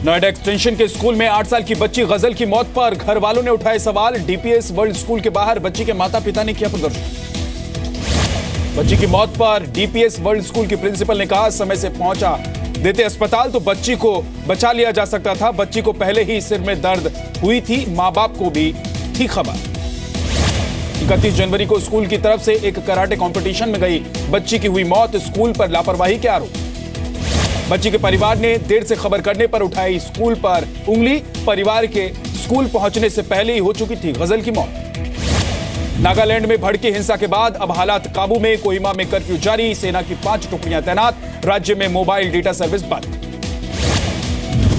Noida extension के school में 8 साल की बच्ची गजल की मौत पर घर वालों ने उठाए सवाल। डीपीएस वर्ल्ड स्कूल के बाहर बच्ची के माता पिता ने किया प्रदर्शन। बच्ची की मौत पर डीपीएस वर्ल्ड स्कूल की प्रिंसिपल ने कहा, समय से पहुंचा देते अस्पताल तो बच्ची को बचा लिया जा सकता था। बच्ची को पहले ही सिर में दर्द हुई थी, मां बाप को भी थी खबर। 31 जनवरी को स्कूल की तरफ से एक कराटे कंपटीशन में गई बच्ची की हुई मौत। स्कूल पर लापरवाही के आरोप। बच्ची के परिवार ने देर से खबर करने पर उठाई स्कूल पर उंगली। परिवार के स्कूल पहुंचने से पहले ही हो चुकी थी गजल की मौत। नागालैंड में भड़की हिंसा के बाद अब हालात काबू में। कोहिमा में कर्फ्यू जारी, सेना की 5 टुकड़ियां तैनात। राज्य में मोबाइल डेटा सर्विस बंद।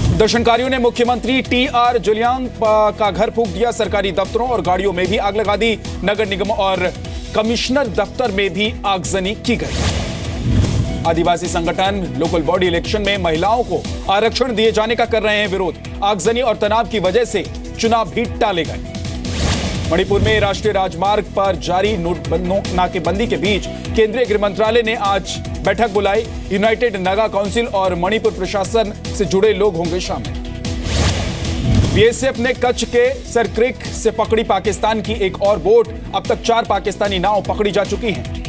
प्रदर्शनकारियों ने मुख्यमंत्री टीआर जुलियांग का घर फूंक दिया। सरकारी दफ्तरों और गाड़ियों में भी आग लगा दी। नगर निगम और कमिश्नर दफ्तर में भी आगजनी की गई। आदिवासी संगठन लोकल बॉडी इलेक्शन में महिलाओं को आरक्षण दिए जाने का कर रहे हैं विरोध। आगजनी और तनाव की वजह से चुनाव भी टाले गए। मणिपुर में राष्ट्रीय राजमार्ग पर जारी नाकेबंदी के बीच केंद्रीय गृह मंत्रालय ने आज बैठक बुलाई। यूनाइटेड नागा काउंसिल और मणिपुर प्रशासन से जुड़े लोग होंगे शामिल। बीएसएफ ने कच्छ के सरक्रिक से पकड़ी पाकिस्तान की एक और बोट। अब तक 4 पाकिस्तानी नाव पकड़ी जा चुकी हैं।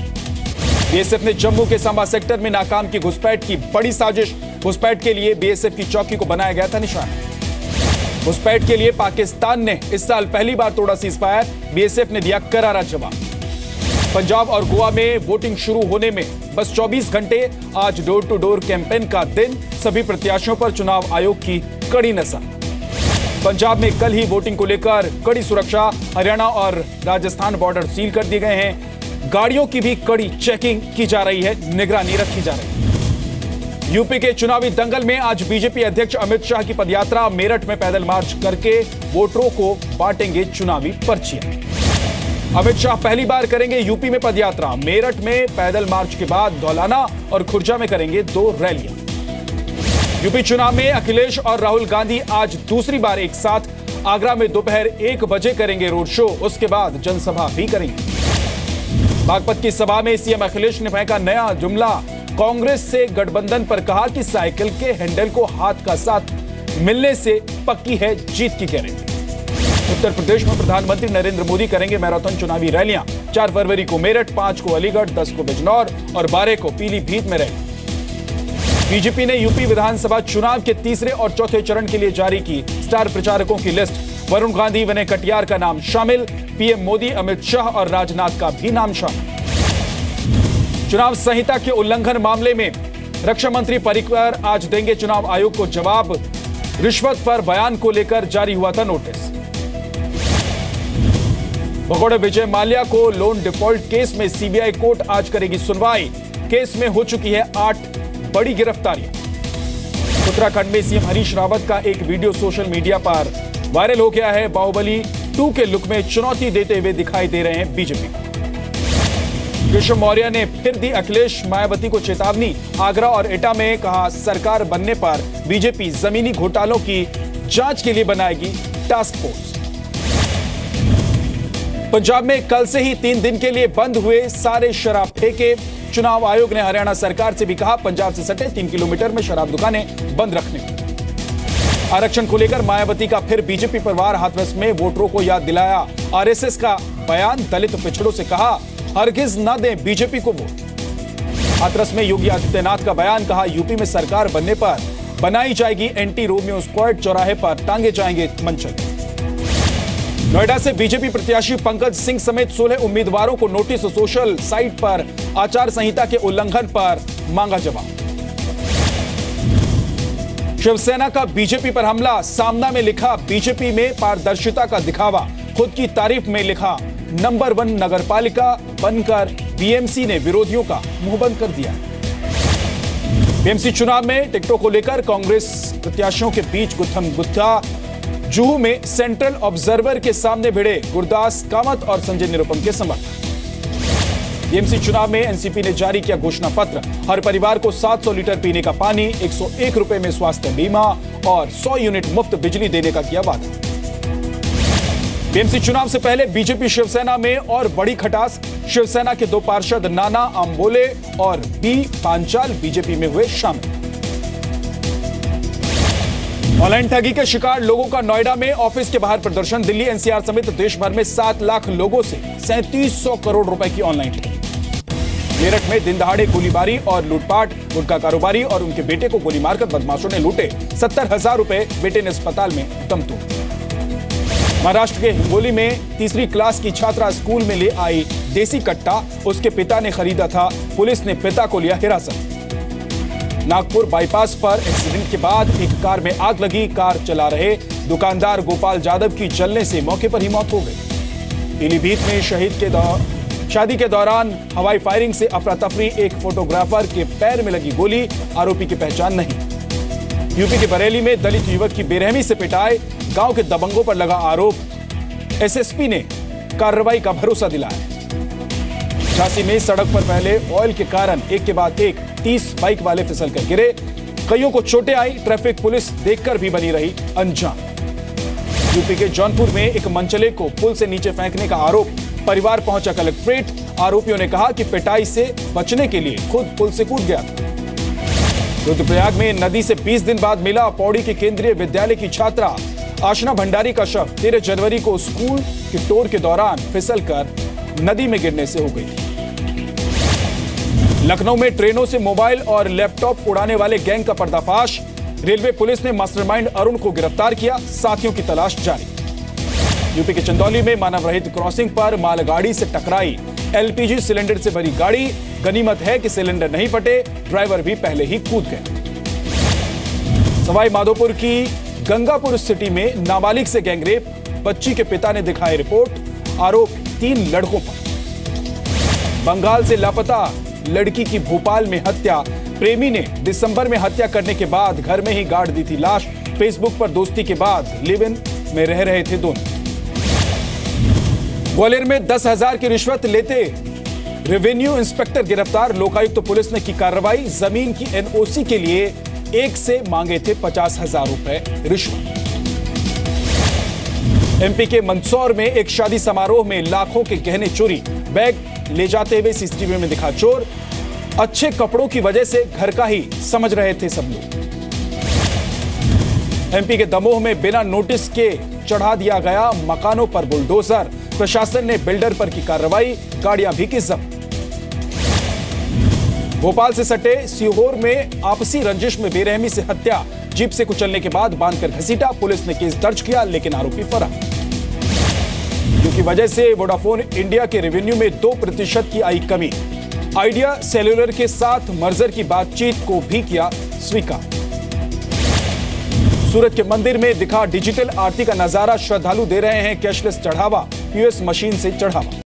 बीएसएफ ने जम्मू के सांबा सेक्टर में नाकाम की घुसपैठ की बड़ी साजिश। घुसपैठ के लिए बीएसएफ की चौकी को बनाया गया था निशाना। घुसपैठ के लिए पाकिस्तान ने इस साल पहली बार तोड़ा सीजफायर। बीएसएफ ने दिया करारा जवाब। पंजाब और गोवा में वोटिंग शुरू होने में बस 24 घंटे। आज डोर टू डोर कैंपेन का दिन। सभी प्रत्याशियों पर चुनाव आयोग की कड़ी नजर। पंजाब में कल ही वोटिंग को लेकर कड़ी सुरक्षा। हरियाणा और राजस्थान बॉर्डर सील कर दिए गए हैं। गाड़ियों की भी कड़ी चेकिंग की जा रही है, निगरानी रखी जा रही है। यूपी के चुनावी दंगल में आज बीजेपी अध्यक्ष अमित शाह की पदयात्रा। मेरठ में पैदल मार्च करके वोटरों को बांटेंगे चुनावी पर्चियां। अमित शाह पहली बार करेंगे यूपी में पदयात्रा। मेरठ में पैदल मार्च के बाद धौलाना और खुर्जा में करेंगे 2 रैलियां। यूपी चुनाव में अखिलेश और राहुल गांधी आज दूसरी बार एक साथ आगरा में दोपहर 1 बजे करेंगे रोड शो। उसके बाद जनसभा भी करेंगे। बागपत की सभा में सीएम अखिलेश ने फेंका नया जुमला। कांग्रेस से गठबंधन पर कहा कि साइकिल के हैंडल को हाथ का साथ मिलने से पक्की है जीत की गारंटी। उत्तर प्रदेश में प्रधानमंत्री नरेंद्र मोदी करेंगे मैराथन चुनावी रैलियां। 4 फरवरी को मेरठ, 5 को अलीगढ़, 10 को बिजनौर और 12 को पीलीभीत में रैली। बीजेपी ने यूपी विधानसभा चुनाव के तीसरे और चौथे चरण के लिए जारी की स्टार प्रचारकों की लिस्ट। वरुण गांधी, विनय कटियार का नाम शामिल। पीएम मोदी, अमित शाह और राजनाथ का भी नाम शामिल। चुनाव संहिता के उल्लंघन मामले में रक्षा मंत्री पर्रिकर आज देंगे चुनाव आयोग को जवाब। रिश्वत पर बयान को लेकर जारी हुआ था नोटिस। भगोड़े विजय माल्या को लोन डिफॉल्ट केस में सीबीआई कोर्ट आज करेगी सुनवाई। केस में हो चुकी है 8 बड़ी गिरफ्तारियां। उत्तराखंड में सीएम हरीश रावत का एक वीडियो सोशल मीडिया पर वायरल हो गया है। बाहुबली 2 के लुक में चुनौती देते हुए दिखाई दे रहे हैं बीजेपी को। केशव मौर्य ने फिर दी अखिलेश मायावती को चेतावनी। आगरा और एटा में कहा, सरकार बनने पर बीजेपी जमीनी घोटालों की जांच के लिए बनाएगी टास्क फोर्स। पंजाब में कल से ही 3 दिन के लिए बंद हुए सारे शराब ठेके। चुनाव आयोग ने हरियाणा सरकार से भी कहा, पंजाब से सटे 3 किलोमीटर में शराब दुकानें बंद रखने को। आरक्षण को लेकर मायावती का फिर बीजेपी परिवार हाथरस में वोटरों को याद दिलाया। आरएसएस का बयान, दलित पिछड़ों से कहा हरगिज न दें बीजेपी को वोट। हाथरस में योगी आदित्यनाथ का बयान, कहा यूपी में सरकार बनने पर बनाई जाएगी एंटी रोमियो स्क्वाड। चौराहे पर टांगे जाएंगे मंचन। नोएडा से बीजेपी प्रत्याशी पंकज सिंह समेत 16 उम्मीदवारों को नोटिस। सोशल साइट पर आचार संहिता के उल्लंघन पर मांगा जवाब। शिवसेना का बीजेपी पर हमला। सामना में लिखा, बीजेपी में पारदर्शिता का दिखावा। खुद की तारीफ में लिखा, नंबर 1 नगरपालिका बनकर बीएमसी ने विरोधियों का मुंह बंद कर दिया। बीएमसी चुनाव में टिकटों को लेकर कांग्रेस प्रत्याशियों के बीच गुत्थम गुत्था। जुहू में सेंट्रल ऑब्जर्वर के सामने भिड़े गुरदास कामत और संजय निरुपम के समर्थक। बीएमसी चुनाव में एनसीपी ने जारी किया घोषणा पत्र। हर परिवार को 700 लीटर पीने का पानी, 101 रुपए में स्वास्थ्य बीमा और 100 यूनिट मुफ्त बिजली देने का किया वादा। बीएमसी चुनाव से पहले बीजेपी शिवसेना में और बड़ी खटास। शिवसेना के 2 पार्षद नाना आंबोले और बी पांचाल बीजेपी में हुए शामिल। ऑनलाइन ठगी के शिकार लोगों का नोएडा में ऑफिस के बाहर प्रदर्शन। दिल्ली एनसीआर समेत देश भर में 7 लाख लोगों से 3700 करोड़ रुपए की ऑनलाइन ठगी। मेरठ में दिन दहाड़े गोलीबारी और लूटपाट। गुटखा कारोबारी और उनके बेटे को गोली मारकर बदमाशों ने लूटे 70,000 रुपए। बेटे ने अस्पताल में दम तोड़। महाराष्ट्र के हिंगोली में तीसरी क्लास की छात्रा स्कूल में ले आई देसी कट्टा, उसके पिता ने खरीदा था। पुलिस ने पिता को लिया हिरासत। नागपुर बाईपास पर एक्सीडेंट के बाद एक कार में आग लगी। कार चला रहे दुकानदार गोपाल यादव की जलने से मौके पर ही मौत हो गई। पीलीभीत में शादी के दौरान हवाई फायरिंग से अफरा तफरी। एक फोटोग्राफर के पैर में लगी गोली, आरोपी की पहचान नहीं। यूपी के बरेली में दलित युवक की बेरहमी से पिटाई। गांव के दबंगों पर लगा आरोप। एसएसपी ने कार्रवाई का भरोसा दिलाया। झांसी में सड़क पर फैले ऑयल के कारण एक के बाद एक 30 बाइक वाले फिसल कर गिरे। कईयों को चोटें आई। ट्रैफिक पुलिस देखकर भी बनी रही अनजान। यूपी के जौनपुर में एक मनचले को पुल से नीचे फेंकने का आरोप। परिवार पहुंचा कलेक्ट्रेट। आरोपियों ने कहा कि पिटाई से बचने के लिए खुद पुल से कूद गया। रुद्रप्रयाग में नदी से 20 दिन बाद मिला पौड़ी के केंद्रीय विद्यालय की छात्रा आशना भंडारी का शव। 13 जनवरी को स्कूल के टूर के दौरान फिसलकर नदी में गिरने से हो गई। लखनऊ में ट्रेनों से मोबाइल और लैपटॉप उड़ाने वाले गैंग का पर्दाफाश। रेलवे पुलिस ने मास्टरमाइंड अरुण को गिरफ्तार किया। साथियों की तलाश जारी। यूपी के चंदौली में मानव रहित क्रॉसिंग पर मालगाड़ी से टकराई एलपीजी सिलेंडर से भरी गाड़ी। गनीमत है कि सिलेंडर नहीं फटे, ड्राइवर भी पहले ही कूद गए। सवाई माधोपुर की गंगापुर सिटी में नाबालिग से गैंगरेप। बच्ची के पिता ने दिखाई रिपोर्ट। आरोप 3 लड़कों पर। बंगाल से लापता लड़की की भोपाल में हत्या। प्रेमी ने दिसंबर में हत्या करने के बाद घर में ही गाड़ दी थी लाश। फेसबुक पर दोस्ती के बाद लिव इन में रह रहे थे दोनों। ग्वालियर में 10,000 की रिश्वत लेते रेवेन्यू इंस्पेक्टर गिरफ्तार। लोकायुक्त पुलिस ने की कार्रवाई। जमीन की एनओसी के लिए एक से मांगे थे 50,000 रुपए रिश्वत। एमपी के मंदसौर में एक शादी समारोह में लाखों के गहने चोरी। बैग ले जाते हुए सीसीटीवी में दिखा चोर। अच्छे कपड़ों की वजह से घर का ही समझ रहे थे सब लोग। एमपी के दमोह में बिना नोटिस के चढ़ा दिया गया मकानों पर बुलडोजर। प्रशासन ने बिल्डर पर की कार्रवाई। गाड़ियां भी की जब्त। भोपाल से सटे सीहोर में आपसी रंजिश में बेरहमी से हत्या। जीप से कुचलने के बाद बांधकर घसीटा। पुलिस ने केस दर्ज किया लेकिन आरोपी फरार। की वजह से वोडाफोन इंडिया के रेवेन्यू में 2% की आई कमी। आइडिया सेल्यूलर के साथ मर्जर की बातचीत को भी किया स्वीकार। सूरत के मंदिर में दिखा डिजिटल आरती का नजारा। श्रद्धालु दे रहे हैं कैशलेस चढ़ावा। पीओएस मशीन से चढ़ावा।